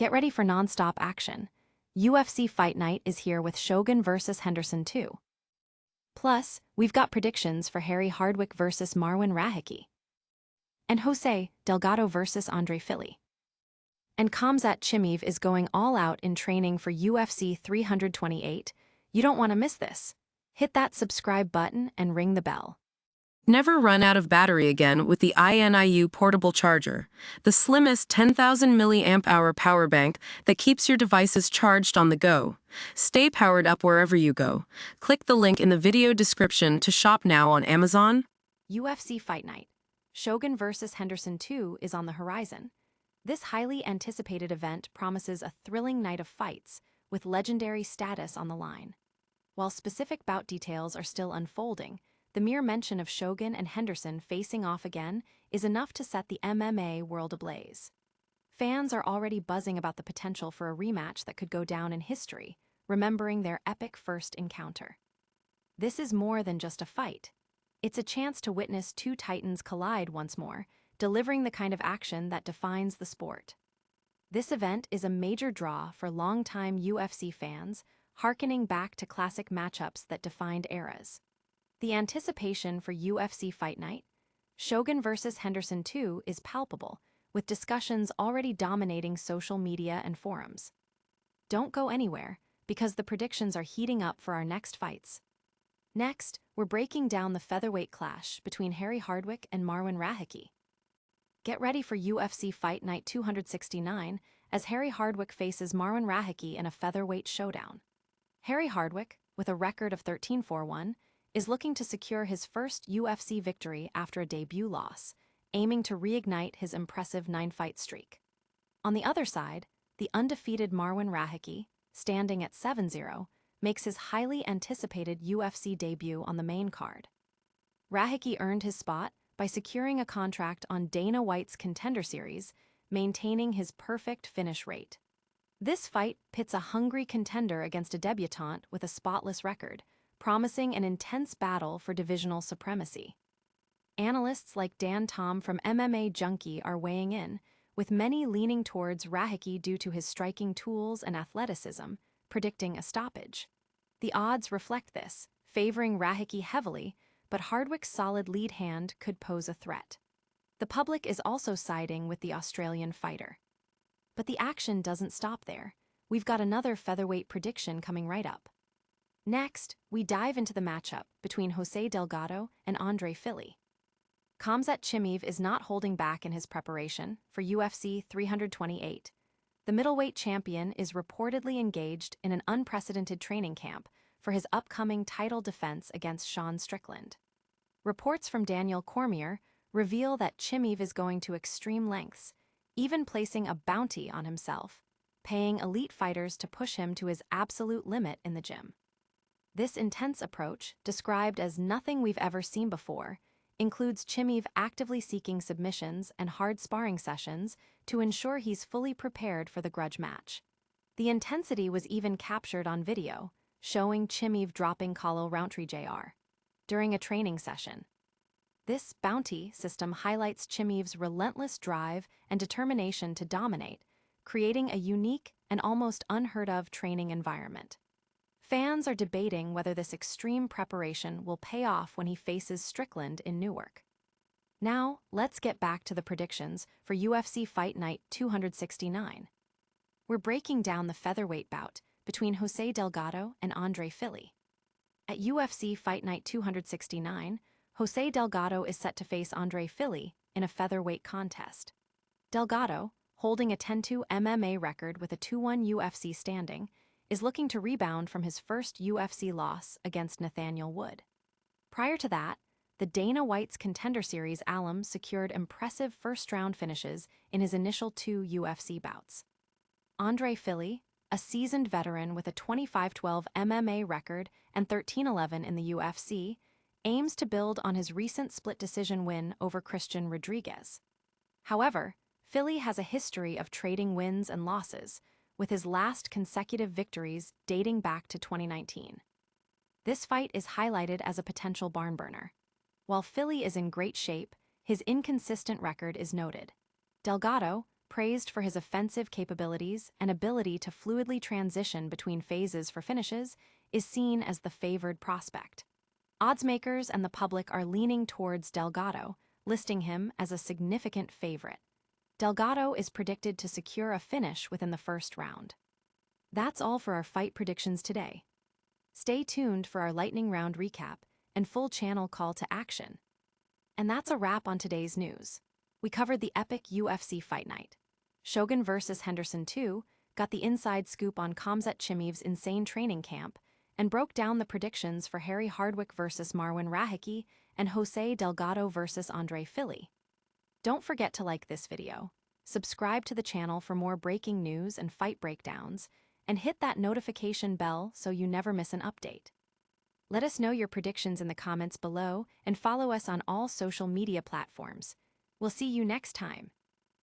Get ready for non-stop action. UFC Fight Night is here with Shogun vs. Henderson 2. Plus, we've got predictions for Hardwick vs. Marwan Rahiki. And Jose Delgado vs. Fili. And Khamzat Chimaev is going all out in training for UFC 328. You don't want to miss this. Hit that subscribe button and ring the bell. Never run out of battery again with the INIU portable charger, the slimmest 10,000 mAh power bank that keeps your devices charged on the go. Stay powered up wherever you go. Click the link in the video description to shop now on Amazon. UFC Fight Night. Shogun vs. Henderson 2 is on the horizon. This highly anticipated event promises a thrilling night of fights, with legendary status on the line. While specific bout details are still unfolding, the mere mention of Shogun and Henderson facing off again is enough to set the MMA world ablaze. Fans are already buzzing about the potential for a rematch that could go down in history, remembering their epic first encounter. This is more than just a fight. It's a chance to witness two titans collide once more, delivering the kind of action that defines the sport. This event is a major draw for longtime UFC fans, hearkening back to classic matchups that defined eras. The anticipation for UFC Fight Night, Shogun vs. Henderson 2, is palpable, with discussions already dominating social media and forums. Don't go anywhere, because the predictions are heating up for our next fights. Next, we're breaking down the featherweight clash between Hardwick and Marwan Rahiki. Get ready for UFC Fight Night 269 as Hardwick faces Marwan Rahiki in a featherweight showdown. Hardwick, with a record of 13-1, is looking to secure his first UFC victory after a debut loss, aiming to reignite his impressive 9-fight streak. On the other side, the undefeated Marwan Rahiki, standing at 7-0, makes his highly anticipated UFC debut on the main card. Rahiki earned his spot by securing a contract on Dana White's Contender Series, maintaining his perfect finish rate. This fight pits a hungry contender against a debutante with a spotless record, promising an intense battle for divisional supremacy. Analysts like Dan Tom from MMA Junkie are weighing in, with many leaning towards Rahiki due to his striking tools and athleticism, predicting a stoppage. The odds reflect this, favoring Rahiki heavily, but Hardwick's solid lead hand could pose a threat. The public is also siding with the Australian fighter. But the action doesn't stop there. We've got another featherweight prediction coming right up. Next, we dive into the matchup between Jose Delgado and Fili. Khamzat Chimaev is not holding back in his preparation for UFC 328. The middleweight champion is reportedly engaged in an unprecedented training camp for his upcoming title defense against Strickland. Reports from Daniel Cormier reveal that Chimaev is going to extreme lengths, even placing a bounty on himself, paying elite fighters to push him to his absolute limit in the gym. This intense approach, described as nothing we've ever seen before, includes Chimaev actively seeking submissions and hard sparring sessions to ensure he's fully prepared for the grudge match. The intensity was even captured on video, showing Chimaev dropping Kalo Rountree Jr. during a training session. This bounty system highlights Chimaev's relentless drive and determination to dominate, creating a unique and almost unheard-of training environment. Fans are debating whether this extreme preparation will pay off when he faces Strickland in Newark. Now, let's get back to the predictions for UFC Fight Night 269. We're breaking down the featherweight bout between Jose Delgado and Fili. At UFC Fight Night 269, Jose Delgado is set to face Fili in a featherweight contest. Delgado, holding a 10-2 MMA record with a 2-1 UFC standing, is looking to rebound from his first UFC loss against Nathaniel Wood. Prior to that, the Dana White's Contender Series alum secured impressive first-round finishes in his initial 2 UFC bouts. Fili, a seasoned veteran with a 25-12 MMA record and 13-11 in the UFC, aims to build on his recent split decision win over Christian Rodriguez. However, Fili has a history of trading wins and losses, with his last consecutive victories dating back to 2019. This fight is highlighted as a potential barn burner. While Fili is in great shape, his inconsistent record is noted. Delgado, praised for his offensive capabilities and ability to fluidly transition between phases for finishes, is seen as the favored prospect. Oddsmakers and the public are leaning towards Delgado, listing him as a significant favorite. Delgado is predicted to secure a finish within the first round. That's all for our fight predictions today. Stay tuned for our lightning round recap and full channel call to action. And that's a wrap on today's news. We covered the epic UFC fight night. Shogun vs. Henderson 2 got the inside scoop on Khamzat Chimaev's insane training camp and broke down the predictions for Hardwick vs. Marwan Rahiki and Jose Delgado vs. Fili. Don't forget to like this video, subscribe to the channel for more breaking news and fight breakdowns, and hit that notification bell so you never miss an update. Let us know your predictions in the comments below and follow us on all social media platforms. We'll see you next time.